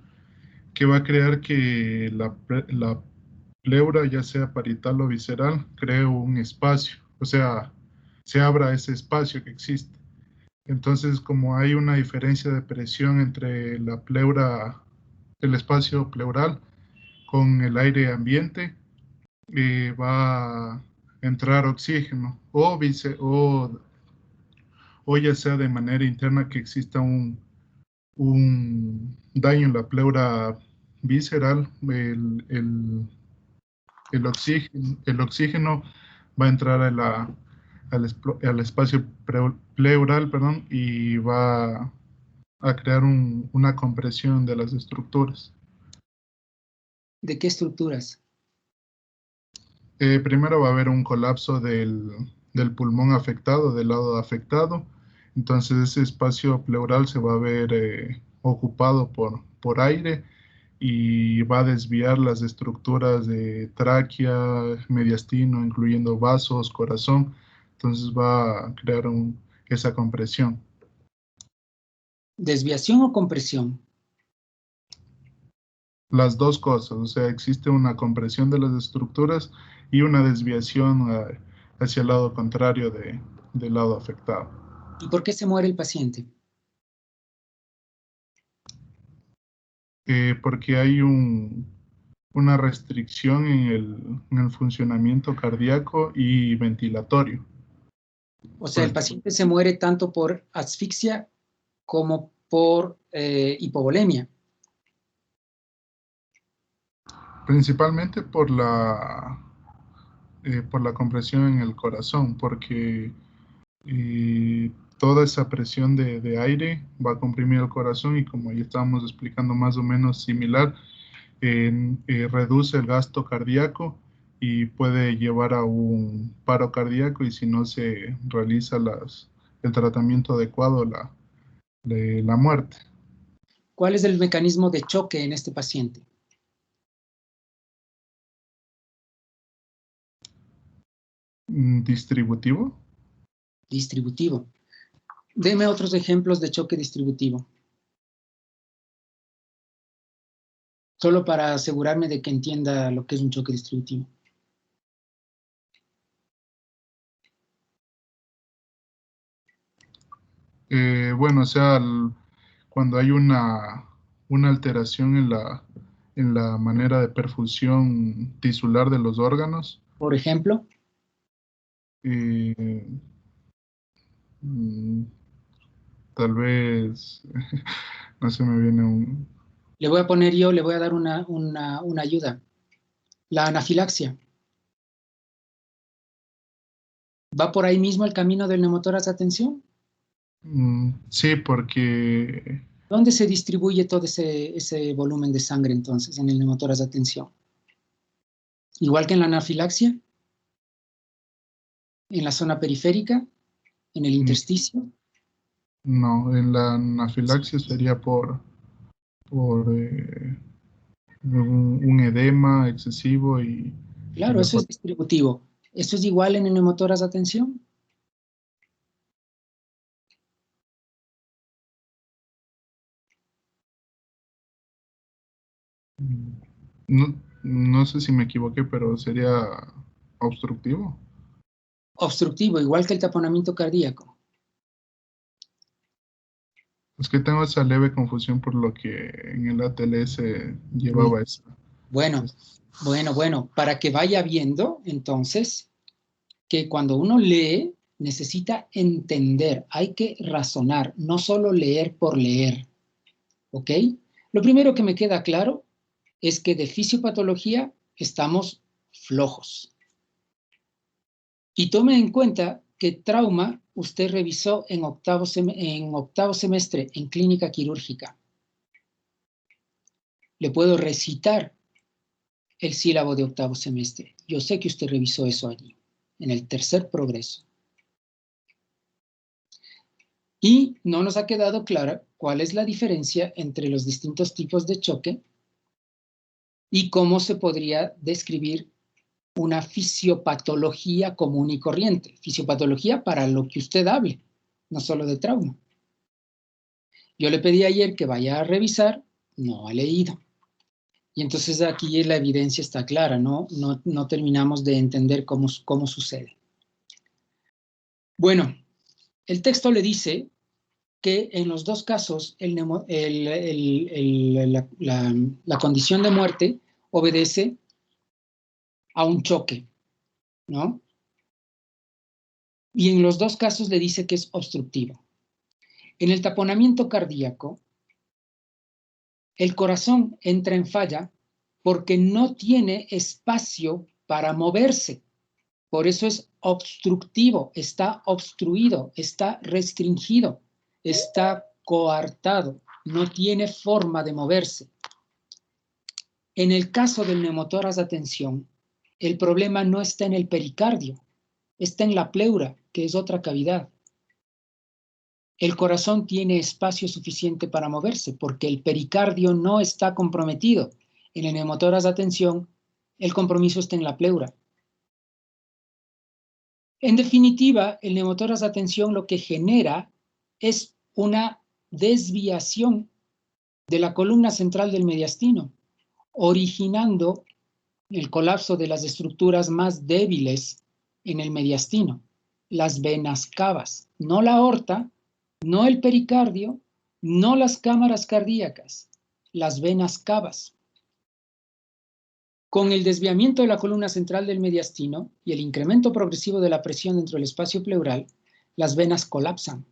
que va a crear que la pleura, ya sea parietal o visceral, cree un espacio, o sea, se abra ese espacio que existe. Entonces, como hay una diferencia de presión entre la pleura, el espacio pleural con el aire ambiente, va a entrar oxígeno o ya sea de manera interna que exista un daño en la pleura visceral, el oxígeno va a entrar al espacio pleural, perdón, y va a crear una compresión de las estructuras. ¿De qué estructuras? Primero va a haber un colapso del pulmón afectado, del lado afectado. Entonces ese espacio pleural se va a ver ocupado por aire y va a desviar las estructuras de tráquea, mediastino, incluyendo vasos, corazón. Entonces va a crear esa compresión. ¿Desviación o compresión? Las dos cosas, o sea, existe una compresión de las estructuras y una desviación hacia el lado contrario del lado afectado. ¿Y por qué se muere el paciente? Porque hay una restricción en el funcionamiento cardíaco y ventilatorio. O sea, el paciente se muere tanto por asfixia como por hipovolemia. Principalmente por la compresión en el corazón, porque toda esa presión de aire va a comprimir el corazón y, como ya estábamos explicando, más o menos similar, reduce el gasto cardíaco y puede llevar a un paro cardíaco, y si no se realiza el tratamiento adecuado, la muerte. ¿Cuál es el mecanismo de choque en este paciente? ¿Distributivo? Distributivo. Deme otros ejemplos de choque distributivo. Solo para asegurarme de que entienda lo que es un choque distributivo. Bueno, o sea, cuando hay una alteración en la manera de perfusión tisular de los órganos. Por ejemplo. Tal vez, no se me viene un... Le voy a dar una ayuda. La anafilaxia. ¿Va por ahí mismo el camino del neumotórax de atención? Sí, porque... ¿Dónde se distribuye todo ese volumen de sangre entonces en el neumotórax de atención? Igual que en la anafilaxia, en la zona periférica, en el intersticio. No, en la anafilaxia sería por un edema excesivo y... Claro, eso es distributivo. ¿Eso es igual en el neumotórax de atención? No sé si me equivoqué, pero sería obstructivo. Obstructivo, igual que el taponamiento cardíaco. Es que tengo esa leve confusión por lo que en el ATLS llevaba eso. Bueno, para que vaya viendo, entonces, que cuando uno lee, necesita entender, hay que razonar, no solo leer por leer, ¿ok? Lo primero que me queda claro es que de fisiopatología estamos flojos. Y tome en cuenta que trauma usted revisó en octavo semestre en clínica quirúrgica. Le puedo recitar el sílabo de octavo semestre. Yo sé que usted revisó eso allí, en el tercer progreso. Y no nos ha quedado clara cuál es la diferencia entre los distintos tipos de choque y cómo se podría describir una fisiopatología común y corriente. Fisiopatología para lo que usted hable, no solo de trauma. Yo le pedí ayer que vaya a revisar, no ha leído. Y entonces aquí la evidencia está clara, no terminamos de entender cómo sucede. Bueno, el texto le dice que en los dos casos la condición de muerte obedece a un choque, ¿no? Y en los dos casos le dice que es obstructivo. En el taponamiento cardíaco, el corazón entra en falla porque no tiene espacio para moverse. Por eso es obstructivo, está obstruido, está restringido, está coartado, no tiene forma de moverse. En el caso del neumotórax de tensión, el problema no está en el pericardio, está en la pleura, que es otra cavidad. El corazón tiene espacio suficiente para moverse porque el pericardio no está comprometido. En el neumotórax de tensión, el compromiso está en la pleura. En definitiva, el neumotórax de tensión lo que genera es una desviación de la columna central del mediastino, originando el colapso de las estructuras más débiles en el mediastino, las venas cavas, no la aorta, no el pericardio, no las cámaras cardíacas, las venas cavas. Con el desviamiento de la columna central del mediastino y el incremento progresivo de la presión dentro del espacio pleural, las venas colapsan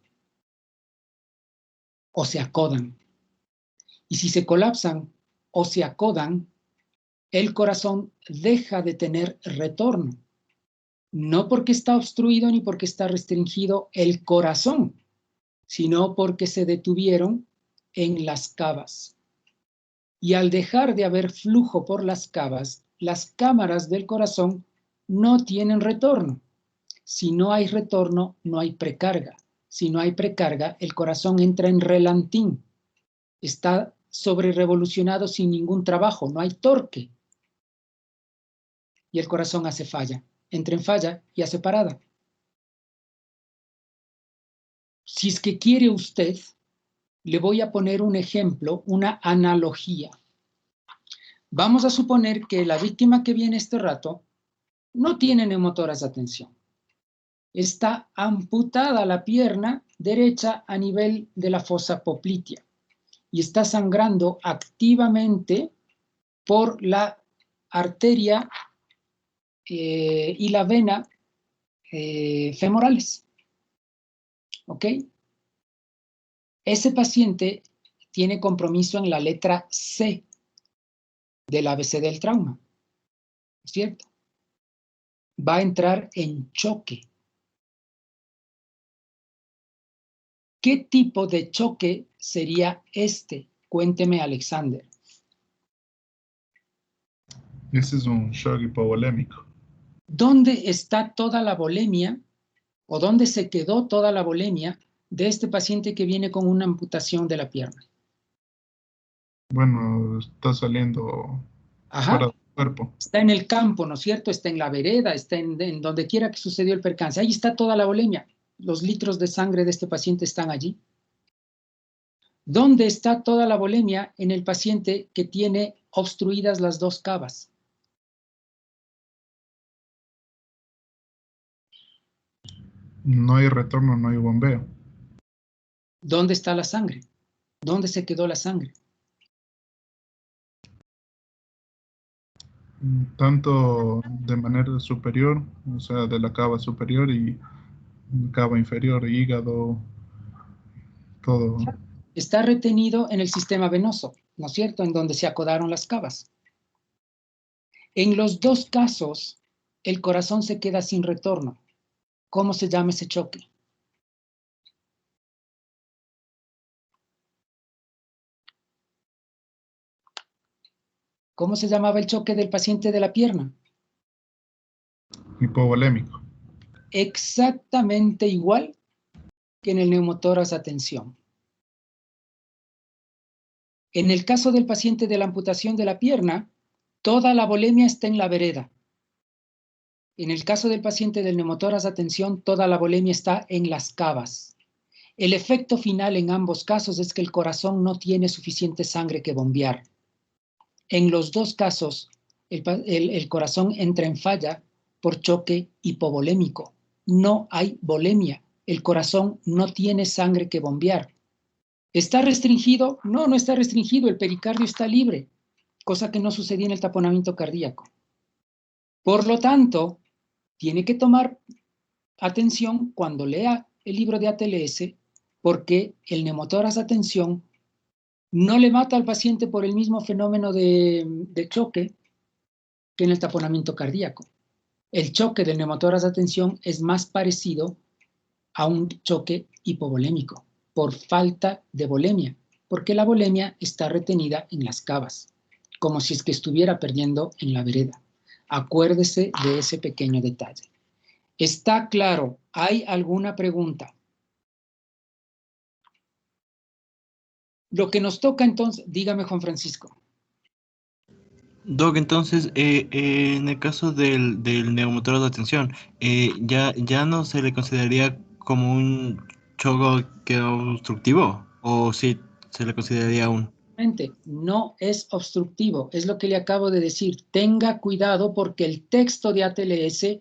o se acodan. Y si se colapsan o se acodan, el corazón deja de tener retorno. No porque está obstruido ni porque está restringido el corazón, sino porque se detuvieron en las cavas. Y al dejar de haber flujo por las cavas, las cámaras del corazón no tienen retorno. Si no hay retorno, no hay precarga. Si no hay precarga, el corazón entra en relantín. Está sobrerevolucionado sin ningún trabajo, no hay torque. Y el corazón hace falla. Entra en falla y hace parada. Si es que quiere usted, le voy a poner un ejemplo, una analogía. Vamos a suponer que la víctima que viene este rato no tiene neumotórax de tensión. Está amputada la pierna derecha a nivel de la fosa poplitea y está sangrando activamente por la arteria y la vena femorales. ¿Ok? Ese paciente tiene compromiso en la letra C del ABC del trauma, ¿cierto? Va a entrar en choque. ¿Qué tipo de choque sería este? Cuénteme, Alexander. Ese es un shock hipovolémico. ¿Dónde está toda la volemia o dónde se quedó toda la volemia de este paciente que viene con una amputación de la pierna? Bueno, está saliendo fuera del cuerpo. Está en el campo, ¿no es cierto? Está en la vereda, está en donde quiera que sucedió el percance. Ahí está toda la volemia. Los litros de sangre de este paciente están allí. ¿Dónde está toda la volemia en el paciente que tiene obstruidas las dos cavas? No hay retorno, no hay bombeo. ¿Dónde está la sangre? ¿Dónde se quedó la sangre? Tanto de manera superior, o sea, de la cava superior y cava inferior, hígado, todo. Está retenido en el sistema venoso, ¿no es cierto? En donde se acodaron las cavas. En los dos casos, el corazón se queda sin retorno. ¿Cómo se llama ese choque? ¿Cómo se llamaba el choque del paciente de la pierna? Hipovolémico. Exactamente igual que en el neumotórax de tensión. En el caso del paciente de la amputación de la pierna, toda la volemia está en la vereda. En el caso del paciente del neumotórax de tensión, toda la volemia está en las cavas. El efecto final en ambos casos es que el corazón no tiene suficiente sangre que bombear. En los dos casos, el corazón entra en falla por choque hipovolémico. No hay volemia. El corazón no tiene sangre que bombear. ¿Está restringido? No, no está restringido, el pericardio está libre, cosa que no sucedía en el taponamiento cardíaco. Por lo tanto, tiene que tomar atención cuando lea el libro de ATLS, porque el neumotórax a tensión no le mata al paciente por el mismo fenómeno de choque que en el taponamiento cardíaco. El choque del neumotórax a tensión es más parecido a un choque hipovolémico, por falta de volemia, porque la volemia está retenida en las cavas, como si es que estuviera perdiendo en la vereda. Acuérdese de ese pequeño detalle. ¿Está claro? ¿Hay alguna pregunta? Lo que nos toca entonces, dígame Juan Francisco. Doc, entonces, en el caso del neumotórax de tensión, ¿ya no se le consideraría como un choque obstructivo? ¿O sí se le consideraría aún? No es obstructivo, es lo que le acabo de decir. Tenga cuidado porque el texto de ATLS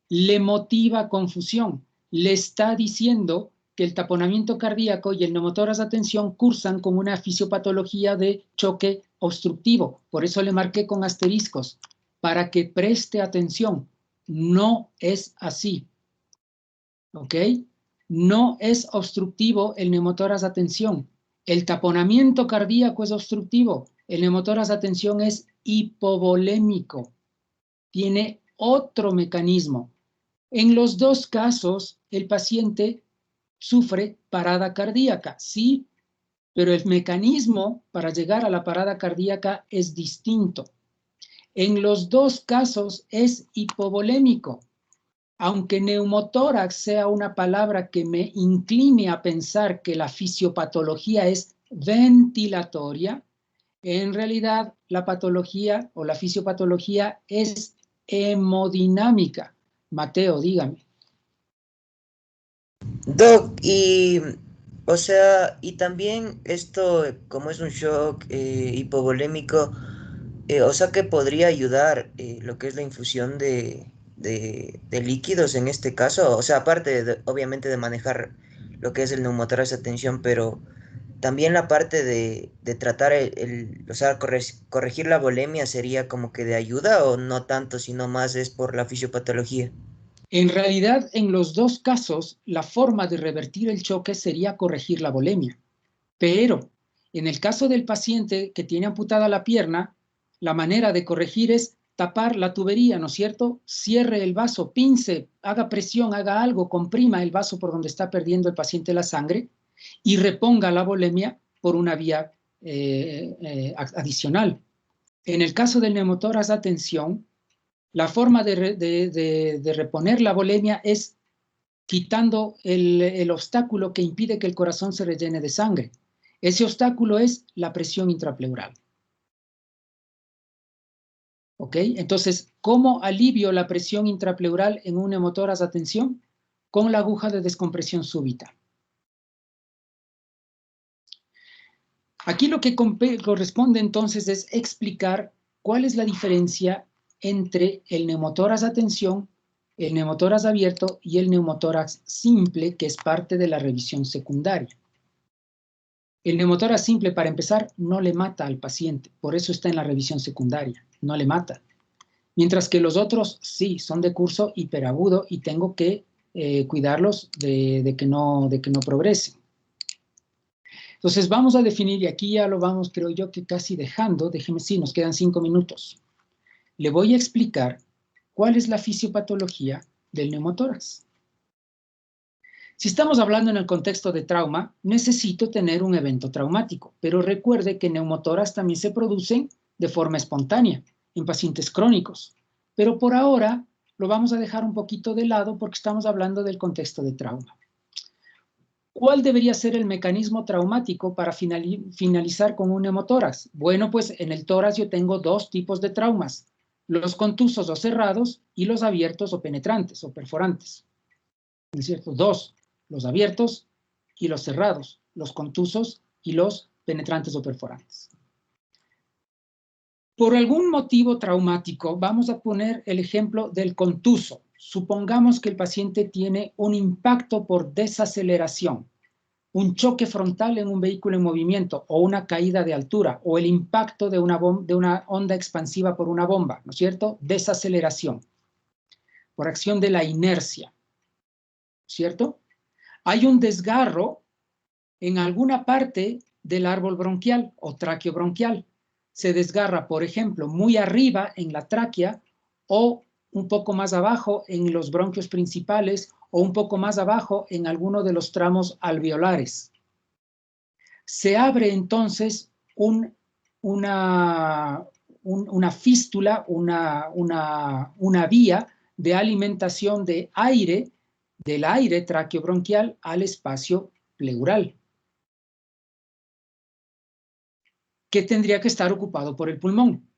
le motiva confusión. Le está diciendo que el taponamiento cardíaco y el neumotórax de tensión cursan con una fisiopatología de choque obstructivo. Por eso le marqué con asteriscos, para que preste atención. No es así. ¿Ok? No es obstructivo el neumotórax de tensión. El taponamiento cardíaco es obstructivo. El neumotórax de tensión es hipovolémico. Tiene otro mecanismo. En los dos casos, el paciente sufre parada cardíaca, sí, pero el mecanismo para llegar a la parada cardíaca es distinto. En los dos casos es hipovolémico. Aunque neumotórax sea una palabra que me incline a pensar que la fisiopatología es ventilatoria, en realidad la patología o la fisiopatología es hemodinámica. Mateo, dígame. Doc, o sea, y también esto, como es un shock hipovolémico, o sea que podría ayudar lo que es la infusión de líquidos en este caso, o sea, aparte obviamente de manejar lo que es el neumotórax de tensión, pero también la parte de tratar o sea, corregir la volemia sería como que de ayuda o no tanto, sino más es por la fisiopatología. En realidad, en los dos casos, la forma de revertir el choque sería corregir la volemia. Pero en el caso del paciente que tiene amputada la pierna, la manera de corregir es tapar la tubería, ¿no es cierto? Cierre el vaso, pince, haga presión, haga algo, comprima el vaso por donde está perdiendo el paciente la sangre y reponga la volemia por una vía adicional. En el caso del neumotórax de tensión, la forma de reponer la volemia es quitando el obstáculo que impide que el corazón se rellene de sangre. Ese obstáculo es la presión intrapleural. ¿Ok? Entonces, ¿cómo alivio la presión intrapleural en un neumotórax de tensión? Con la aguja de descompresión súbita. Aquí lo que corresponde entonces es explicar cuál es la diferencia entre el neumotórax de tensión, el neumotórax abierto y el neumotórax simple, que es parte de la revisión secundaria. El neumotórax simple, para empezar, no le mata al paciente, por eso está en la revisión secundaria, no le mata. Mientras que los otros sí, son de curso hiperagudo y tengo que cuidarlos de que no progresen. Entonces vamos a definir, y aquí ya lo vamos, creo yo, que casi dejando, déjeme, sí, nos quedan 5 minutos. Le voy a explicar cuál es la fisiopatología del neumotórax. Si estamos hablando en el contexto de trauma, necesito tener un evento traumático, pero recuerde que neumotórax también se producen de forma espontánea en pacientes crónicos, pero por ahora lo vamos a dejar un poquito de lado porque estamos hablando del contexto de trauma. ¿Cuál debería ser el mecanismo traumático para finalizar con un neumotórax? Bueno, pues en el tórax yo tengo dos tipos de traumas, los contusos o cerrados y los abiertos o penetrantes o perforantes. ¿Es cierto? Dos, los abiertos y los cerrados, los contusos y los penetrantes o perforantes. Por algún motivo traumático, vamos a poner el ejemplo del contuso. Supongamos que el paciente tiene un impacto por desaceleración. un choque frontal en un vehículo en movimiento o una caída de altura o el impacto de una onda expansiva por una bomba, ¿no es cierto? Desaceleración por acción de la inercia, ¿cierto? Hay un desgarro en alguna parte del árbol bronquial o traqueobronquial. Se desgarra, por ejemplo, muy arriba en la tráquea o un poco más abajo en los bronquios principales o un poco más abajo en alguno de los tramos alveolares. Se abre entonces una fístula, una vía de alimentación de aire, del aire traqueobronquial al espacio pleural, que tendría que estar ocupado por el pulmón.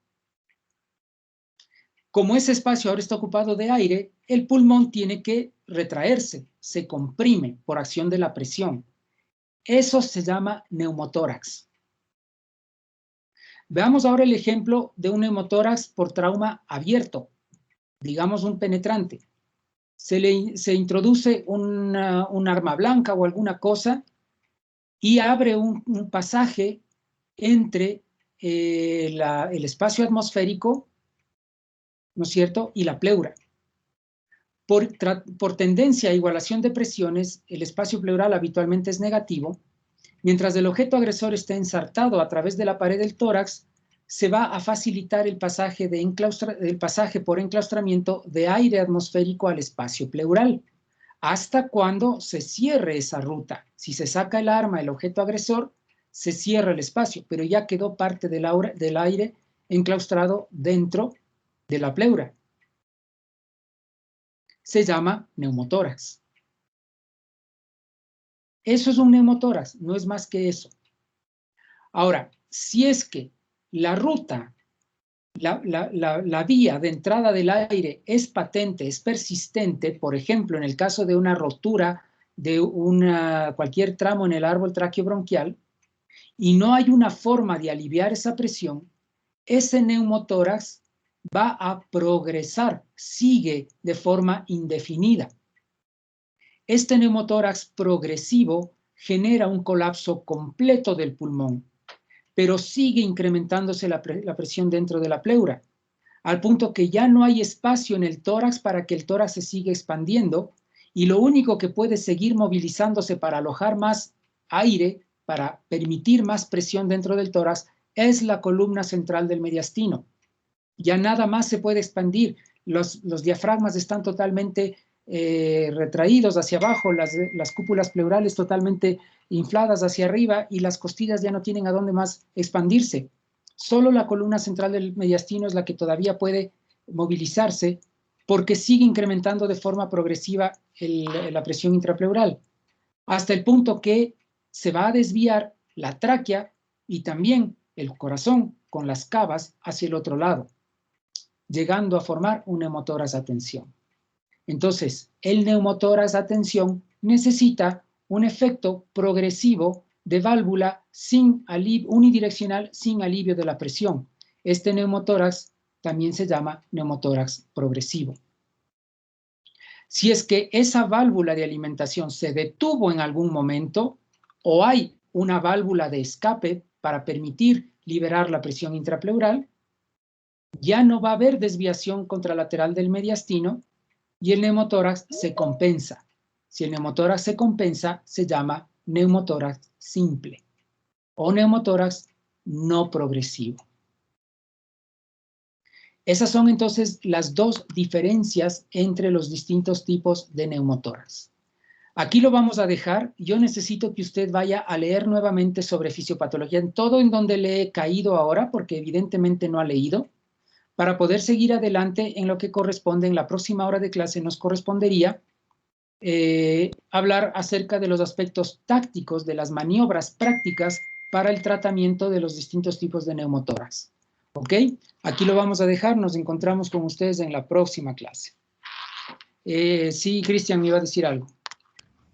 Como ese espacio ahora está ocupado de aire, el pulmón tiene que retraerse, se comprime por acción de la presión. Eso se llama neumotórax. Veamos ahora el ejemplo de un neumotórax por trauma abierto, digamos un penetrante. Se introduce un arma blanca o alguna cosa y abre un pasaje entre el espacio atmosférico, ¿no es cierto?, y la pleura. Por tendencia a igualación de presiones, el espacio pleural habitualmente es negativo. Mientras el objeto agresor esté ensartado a través de la pared del tórax, se va a facilitar el pasaje por enclaustramiento de aire atmosférico al espacio pleural, hasta cuando se cierre esa ruta. Si se saca el arma, el objeto agresor, se cierra el espacio, pero ya quedó parte del aire enclaustrado dentro de la pleura. Se llama neumotórax. Eso es un neumotórax, no es más que eso. Ahora, si es que la ruta, la vía de entrada del aire es patente, es persistente, por ejemplo, en el caso de una rotura de cualquier tramo en el árbol traqueobronquial, y no hay una forma de aliviar esa presión, ese neumotórax va a progresar, sigue de forma indefinida. Este neumotórax progresivo genera un colapso completo del pulmón, pero sigue incrementándose la presión dentro de la pleura, al punto que ya no hay espacio en el tórax para que el tórax se siga expandiendo, y lo único que puede seguir movilizándose para alojar más aire, para permitir más presión dentro del tórax, es la columna central del mediastino. Ya nada más se puede expandir, los diafragmas están totalmente retraídos hacia abajo, las cúpulas pleurales totalmente infladas hacia arriba y las costillas ya no tienen a dónde más expandirse. Solo la columna central del mediastino es la que todavía puede movilizarse porque sigue incrementando de forma progresiva la presión intrapleural, hasta el punto que se va a desviar la tráquea y también el corazón con las cavas hacia el otro lado, llegando a formar un neumotórax a tensión. Entonces, el neumotórax a tensión necesita un efecto progresivo de válvula unidireccional sin alivio de la presión. Este neumotórax también se llama neumotórax progresivo. Si es que esa válvula de alimentación se detuvo en algún momento o hay una válvula de escape para permitir liberar la presión intrapleural, ya no va a haber desviación contralateral del mediastino y el neumotórax se compensa. Si el neumotórax se compensa, se llama neumotórax simple o neumotórax no progresivo. Esas son entonces las dos diferencias entre los distintos tipos de neumotórax. Aquí lo vamos a dejar. Yo necesito que usted vaya a leer nuevamente sobre fisiopatología en todo en donde le he caído ahora, porque evidentemente no ha leído. Para poder seguir adelante en lo que corresponde, en la próxima hora de clase nos correspondería hablar acerca de los aspectos tácticos, de las maniobras prácticas para el tratamiento de los distintos tipos de neumotórax. ¿Ok? Aquí lo vamos a dejar, nos encontramos con ustedes en la próxima clase. Sí, Cristian, me iba a decir algo.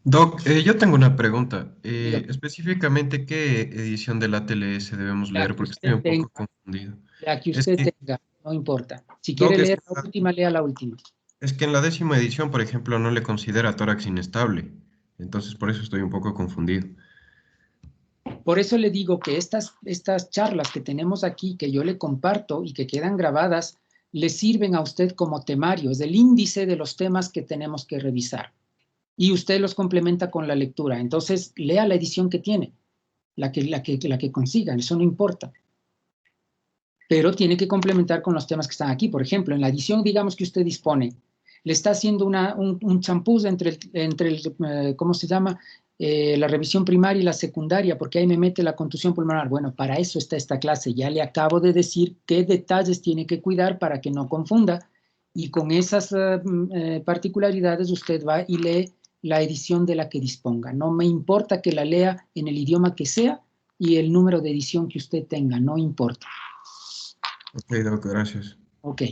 Doc, yo tengo una pregunta. Específicamente, ¿qué edición de la TLS debemos leer? Porque estoy un poco confundido. La que usted tenga, no importa. Si Doc, quiere leer la última, lea la última. Es que en la 10ª edición, por ejemplo, no le considera tórax inestable. Entonces, por eso estoy un poco confundido. Por eso le digo que estas charlas que tenemos aquí, que yo le comparto y que quedan grabadas, le sirven a usted como temario, es el índice de los temas que tenemos que revisar. Y usted los complementa con la lectura. Entonces, lea la edición que tiene, la que consigan, eso no importa. Pero tiene que complementar con los temas que están aquí. Por ejemplo, en la edición, digamos que usted dispone, le está haciendo un champús entre ¿cómo se llama? La revisión primaria y la secundaria, porque ahí me mete la contusión pulmonar. Bueno, para eso está esta clase. Ya le acabo de decir qué detalles tiene que cuidar para que no confunda. Y con esas particularidades usted va y lee la edición de la que disponga. No me importa que la lea en el idioma que sea y el número de edición que usted tenga, no importa. Ok, Doc, gracias. Ok.